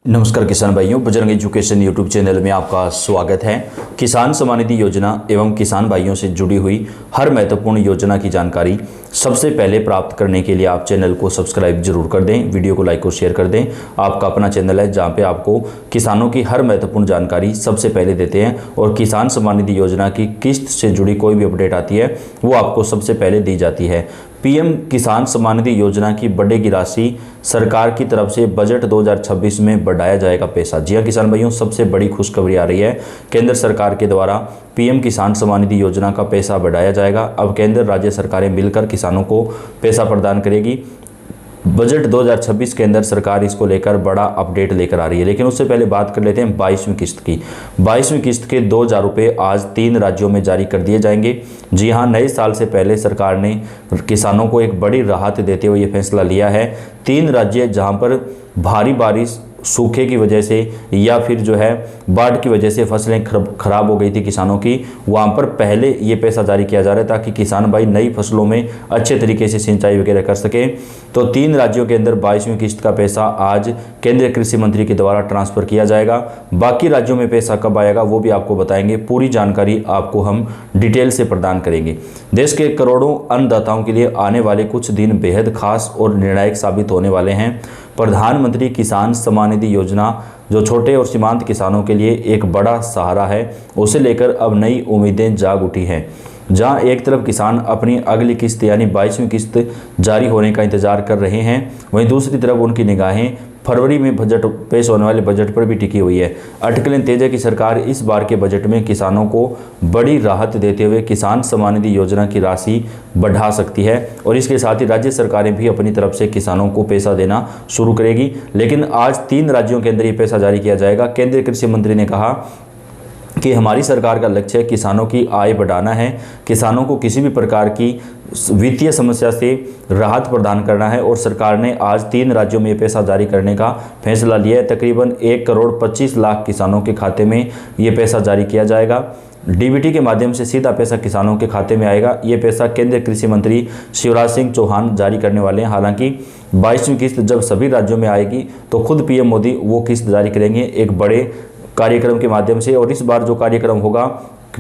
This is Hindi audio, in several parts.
नमस्कार किसान भाइयों, बजरंग एजुकेशन यूट्यूब चैनल में आपका स्वागत है। किसान सम्मान निधि योजना एवं किसान भाइयों से जुड़ी हुई हर महत्वपूर्ण योजना की जानकारी सबसे पहले प्राप्त करने के लिए आप चैनल को सब्सक्राइब जरूर कर दें, वीडियो को लाइक और शेयर कर दें। आपका अपना चैनल है जहां पे आपको किसानों की हर महत्वपूर्ण जानकारी सबसे पहले देते हैं और किसान सम्मान निधि योजना की किस्त से जुड़ी कोई भी अपडेट आती है वो आपको सबसे पहले दी जाती है। पीएम किसान सम्मान निधि योजना की बढ़ेगी राशि, सरकार की तरफ से बजट 2026 में बढ़ाया जाएगा पैसा। जी हां किसान भाइयों, सबसे बड़ी खुशखबरी आ रही है। केंद्र सरकार के द्वारा पीएम किसान सम्मान निधि योजना का पैसा बढ़ाया जाएगा। अब केंद्र राज्य सरकारें मिलकर किसानों को पैसा प्रदान करेगी। बजट 2026 के अंदर सरकार इसको लेकर बड़ा अपडेट लेकर आ रही है। लेकिन उससे पहले बात कर लेते हैं 22वीं किस्त की। 22वीं किस्त के 2,000 रुपये आज 3 राज्यों में जारी कर दिए जाएंगे। जी हां, नए साल से पहले सरकार ने किसानों को एक बड़ी राहत देते हुए ये फैसला लिया है। 3 राज्य जहां पर भारी बारिश, सूखे की वजह से या फिर जो है बाढ़ की वजह से फसलें खराब हो गई थी किसानों की, वहाँ पर पहले ये पैसा जारी किया जा रहा है ताकि किसान भाई नई फसलों में अच्छे तरीके से सिंचाई वगैरह कर सकें। तो 3 राज्यों के अंदर 22वीं किस्त का पैसा आज केंद्रीय कृषि मंत्री के द्वारा ट्रांसफर किया जाएगा। बाकी राज्यों में पैसा कब आएगा वो भी आपको बताएंगे। पूरी जानकारी आपको हम डिटेल से प्रदान करेंगे। देश के करोड़ों अन्नदाताओं के लिए आने वाले कुछ दिन बेहद खास और निर्णायक साबित होने वाले हैं। प्रधानमंत्री किसान सम्मान निधि योजना जो छोटे और सीमांत किसानों के लिए एक बड़ा सहारा है, उसे लेकर अब नई उम्मीदें जाग उठी हैं। जहां एक तरफ किसान अपनी अगली किस्त यानी 22वीं किस्त जारी होने का इंतजार कर रहे हैं, वहीं दूसरी तरफ उनकी निगाहें फरवरी में बजट पेश होने वाले बजट पर भी टिकी हुई है। अटकलें तेज है कि सरकार इस बार के बजट में किसानों को बड़ी राहत देते हुए किसान सम्मान निधि योजना की राशि बढ़ा सकती है और इसके साथ ही राज्य सरकारें भी अपनी तरफ से किसानों को पैसा देना शुरू करेगी। लेकिन आज 3 राज्यों के अंदर ये पैसा जारी किया जाएगा। केंद्रीय कृषि मंत्री ने कहा कि हमारी सरकार का लक्ष्य किसानों की आय बढ़ाना है, किसानों को किसी भी प्रकार की वित्तीय समस्या से राहत प्रदान करना है और सरकार ने आज 3 राज्यों में ये पैसा जारी करने का फैसला लिया है। तकरीबन 1,25,00,000 किसानों के खाते में ये पैसा जारी किया जाएगा। डीबीटी के माध्यम से सीधा पैसा किसानों के खाते में आएगा। ये पैसा केंद्रीय कृषि मंत्री शिवराज सिंह चौहान जारी करने वाले हैं। हालांकि 22वीं किस्त जब सभी राज्यों में आएगी तो खुद पीएम मोदी वो किस्त जारी करेंगे एक बड़े कार्यक्रम के माध्यम से। और इस बार जो कार्यक्रम होगा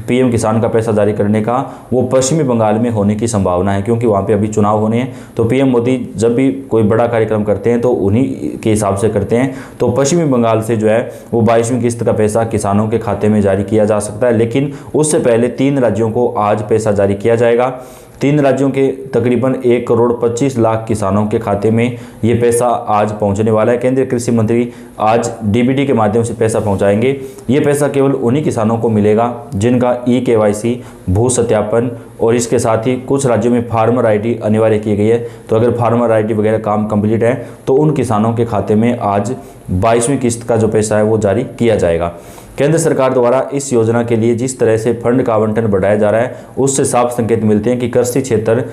पीएम किसान का पैसा जारी करने का, वो पश्चिमी बंगाल में होने की संभावना है, क्योंकि वहाँ पे अभी चुनाव होने हैं। तो पीएम मोदी जब भी कोई बड़ा कार्यक्रम करते हैं तो उन्हीं के हिसाब से करते हैं। तो पश्चिमी बंगाल से जो है वो 22वीं किस्त का पैसा किसानों के खाते में जारी किया जा सकता है। लेकिन उससे पहले 3 राज्यों को आज पैसा जारी किया जाएगा। 3 राज्यों के तकरीबन 1,25,00,000 किसानों के खाते में ये पैसा आज पहुंचने वाला है। केंद्रीय कृषि मंत्री आज डीबीटी के माध्यम से पैसा पहुंचाएंगे। ये पैसा केवल उन्हीं किसानों को मिलेगा जिनका ई-केवाईसी, भू सत्यापन और इसके साथ ही कुछ राज्यों में फार्मर आईडी अनिवार्य की गई है। तो अगर फार्मर आईडी वगैरह काम कंप्लीट है तो उन किसानों के खाते में आज 22वीं किस्त का जो पैसा है वो जारी किया जाएगा। केंद्र सरकार द्वारा इस योजना के लिए जिस तरह से फंड का आवंटन बढ़ाया जा रहा है उससे साफ संकेत मिलते हैं कि कृषि क्षेत्र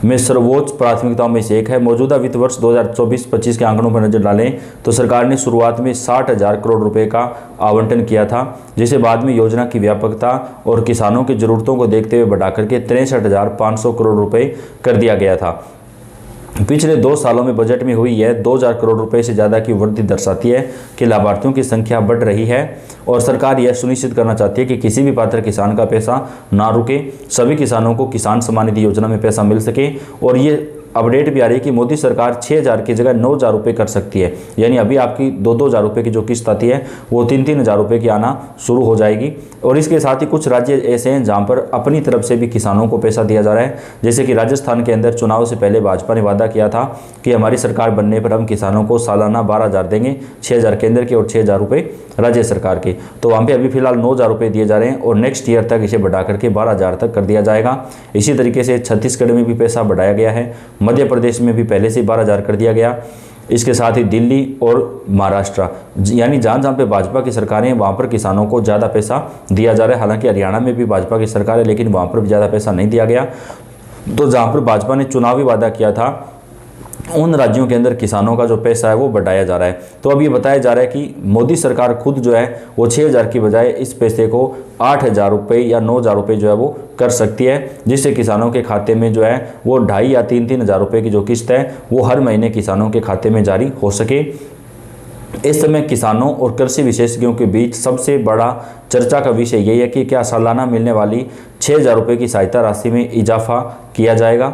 में सर्वोच्च प्राथमिकताओं में से एक है। मौजूदा वित्त वर्ष 2024-25 के आंकड़ों पर नजर डालें तो सरकार ने शुरुआत में 60,000 करोड़ रुपए का आवंटन किया था, जिसे बाद में योजना की व्यापकता और किसानों की जरूरतों को देखते हुए बढ़ा करके 63,500 करोड़ रुपए कर दिया गया था। पिछले 2 सालों में बजट में हुई यह 2,000 करोड़ रुपए से ज़्यादा की वृद्धि दर्शाती है कि लाभार्थियों की संख्या बढ़ रही है और सरकार यह सुनिश्चित करना चाहती है कि किसी भी पात्र किसान का पैसा ना रुके, सभी किसानों को किसान सम्मान निधि योजना में पैसा मिल सके। और ये अपडेट भी आ रही है कि मोदी सरकार 6,000 की जगह 9,000 रुपये कर सकती है। यानी अभी आपकी 2,000 रुपये की जो किस्त आती है वो 3,000 रुपये की आना शुरू हो जाएगी। और इसके साथ ही कुछ राज्य ऐसे हैं जहां पर अपनी तरफ से भी किसानों को पैसा दिया जा रहा है। जैसे कि राजस्थान के अंदर चुनाव से पहले भाजपा ने वादा किया था कि हमारी सरकार बनने पर हम किसानों को सालाना 12,000 देंगे, 6,000 केंद्र के और 6,000 रुपये राज्य सरकार के। तो वहाँ पे अभी फिलहाल 9,000 रुपये दिए जा रहे हैं और नेक्स्ट ईयर तक इसे बढ़ा करके 12,000 तक कर दिया जाएगा। इसी तरीके से छत्तीसगढ़ में भी पैसा बढ़ाया गया है, मध्य प्रदेश में भी पहले से 12,000 कर दिया गया। इसके साथ ही दिल्ली और महाराष्ट्र यानी जहाँ जहाँ पे भाजपा की सरकारें हैं वहाँ पर किसानों को ज़्यादा पैसा दिया जा रहा है। हालांकि हरियाणा में भी भाजपा की सरकार है लेकिन वहाँ पर भी ज़्यादा पैसा नहीं दिया गया। तो जहाँ पर भाजपा ने चुनावी वादा किया था उन राज्यों के अंदर किसानों का जो पैसा है वो बढ़ाया जा रहा है। तो अब ये बताया जा रहा है कि मोदी सरकार खुद जो है वो 6,000 की बजाय इस पैसे को 8,000 रुपये या 9,000 रुपये जो है वो कर सकती है, जिससे किसानों के खाते में जो है वो 2,500 या 3,000 रुपये की जो किस्त है वो हर महीने किसानों के खाते में जारी हो सके। इस समय किसानों और कृषि विशेषज्ञों के बीच सबसे बड़ा चर्चा का विषय यही है कि क्या सालाना मिलने वाली 6,000 रुपये की सहायता राशि में इजाफा किया जाएगा।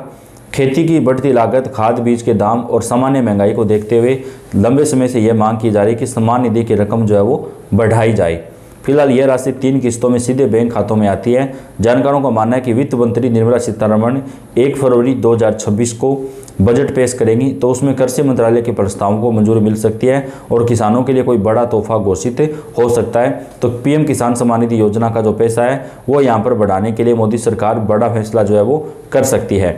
खेती की बढ़ती लागत, खाद बीज के दाम और सामान्य महंगाई को देखते हुए लंबे समय से यह मांग की जा रही है कि सम्मान निधि की रकम जो है वो बढ़ाई जाए। फिलहाल यह राशि 3 किस्तों में सीधे बैंक खातों में आती है। जानकारों का मानना है कि वित्त मंत्री निर्मला सीतारमण 1 फरवरी 2026 को बजट पेश करेंगी, तो उसमें कृषि मंत्रालय के प्रस्तावों को मंजूरी मिल सकती है और किसानों के लिए कोई बड़ा तोहफा घोषित हो सकता है। तो पीएम किसान सम्मान निधि योजना का जो पैसा है वो यहाँ पर बढ़ाने के लिए मोदी सरकार बड़ा फैसला जो है वो कर सकती है।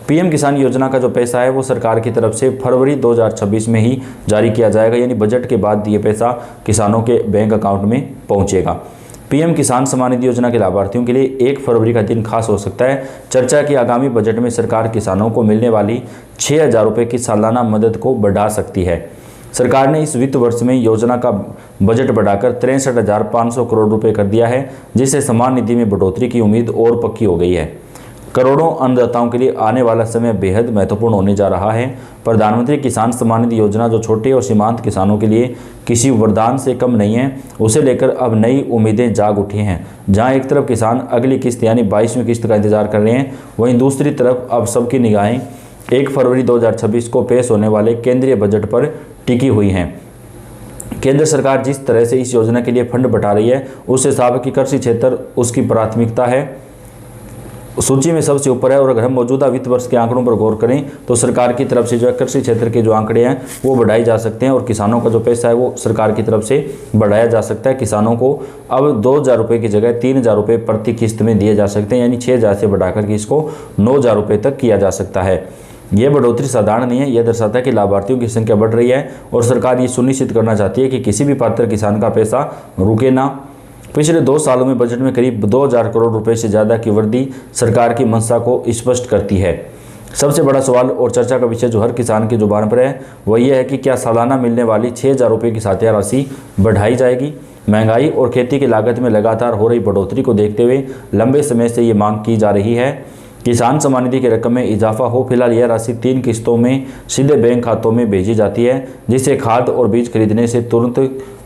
पीएम किसान योजना का जो पैसा है वो सरकार की तरफ से फरवरी 2026 में ही जारी किया जाएगा, यानी बजट के बाद ये पैसा किसानों के बैंक अकाउंट में पहुंचेगा। पीएम किसान सम्मान निधि योजना के लाभार्थियों के लिए 1 फरवरी का दिन खास हो सकता है। चर्चा की आगामी बजट में सरकार किसानों को मिलने वाली 6,000 रुपये की सालाना मदद को बढ़ा सकती है। सरकार ने इस वित्त वर्ष में योजना का बजट बढ़ाकर 63,500 करोड़ रुपये कर दिया है, जिससे सम्मान निधि में बढ़ोतरी की उम्मीद और पक्की हो गई है। करोड़ों अन्नदाताओं के लिए आने वाला समय बेहद महत्वपूर्ण होने जा रहा है। प्रधानमंत्री किसान सम्मान निधि योजना जो छोटे और सीमांत किसानों के लिए किसी वरदान से कम नहीं है, उसे लेकर अब नई उम्मीदें जाग उठी हैं। जहां एक तरफ किसान अगली किस्त यानी 22वीं किस्त का इंतजार कर रहे हैं, वहीं दूसरी तरफ अब सबकी निगाहें 1 फरवरी 2026 को पेश होने वाले केंद्रीय बजट पर टिकी हुई हैं। केंद्र सरकार जिस तरह से इस योजना के लिए फंड बटा रही है, उससे साफ है कि कृषि क्षेत्र उसकी प्राथमिकता है, सूची में सबसे ऊपर है। और अगर हम मौजूदा वित्त वर्ष के आंकड़ों पर गौर करें तो सरकार की तरफ से जो है कृषि क्षेत्र के जो आंकड़े हैं वो बढ़ाए जा सकते हैं और किसानों का जो पैसा है वो सरकार की तरफ से बढ़ाया जा सकता है। किसानों को अब 2,000 रुपये की जगह 3,000 रुपये प्रति किस्त में दिए जा सकते हैं, यानी 6,000 से बढ़ाकर के इसको 9,000 रुपये तक किया जा सकता है। यह बढ़ोतरी साधारण नहीं है, यह दर्शाता है कि लाभार्थियों की संख्या बढ़ रही है और सरकार ये सुनिश्चित करना चाहती है कि किसी भी पात्र किसान का पैसा रुके ना। पिछले 2 सालों में बजट में करीब 2,000 करोड़ रुपए से ज़्यादा की वृद्धि सरकार की मंशा को स्पष्ट करती है। सबसे बड़ा सवाल और चर्चा का विषय जो हर किसान की जुबान पर है वह यह है कि क्या सालाना मिलने वाली 6,000 रुपये की सहायता राशि बढ़ाई जाएगी। महंगाई और खेती की लागत में लगातार हो रही बढ़ोतरी को देखते हुए लंबे समय से ये मांग की जा रही है किसान सम्मान निधि की रकम में इजाफा हो। फिलहाल यह राशि 3 किस्तों में सीधे बैंक खातों में भेजी जाती है, जिससे खाद और बीज खरीदने से तुरंत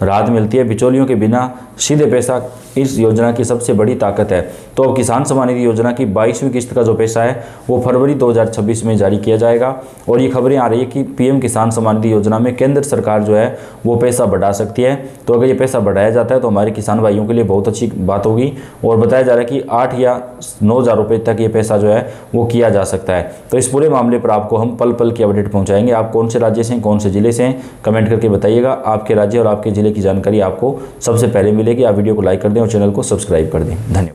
राहत मिलती है। बिचौलियों के बिना सीधे पैसा इस योजना की सबसे बड़ी ताकत है। तो अब किसान सम्मान निधि योजना की 22वीं किस्त का जो पैसा है वो फरवरी 2026 में जारी किया जाएगा और ये खबरें आ रही है कि पीएम किसान सम्मान निधि योजना में केंद्र सरकार जो है वो पैसा बढ़ा सकती है। तो अगर ये पैसा बढ़ाया जाता है तो हमारे किसान भाइयों के लिए बहुत अच्छी बात होगी और बताया जा रहा है कि 8 या 9,000 रुपये तक ये पैसा जो है वो किया जा सकता है। तो इस पूरे मामले पर आपको हम पल पल की अपडेट पहुंचाएंगे। आप कौन से राज्य से हैं, कौन से जिले से हैं, कमेंट करके बताइएगा। आपके राज्य और आपके जिले की जानकारी आपको सबसे पहले मिलेगी। आप वीडियो को लाइक कर दें और चैनल को सब्सक्राइब कर दें। धन्यवाद।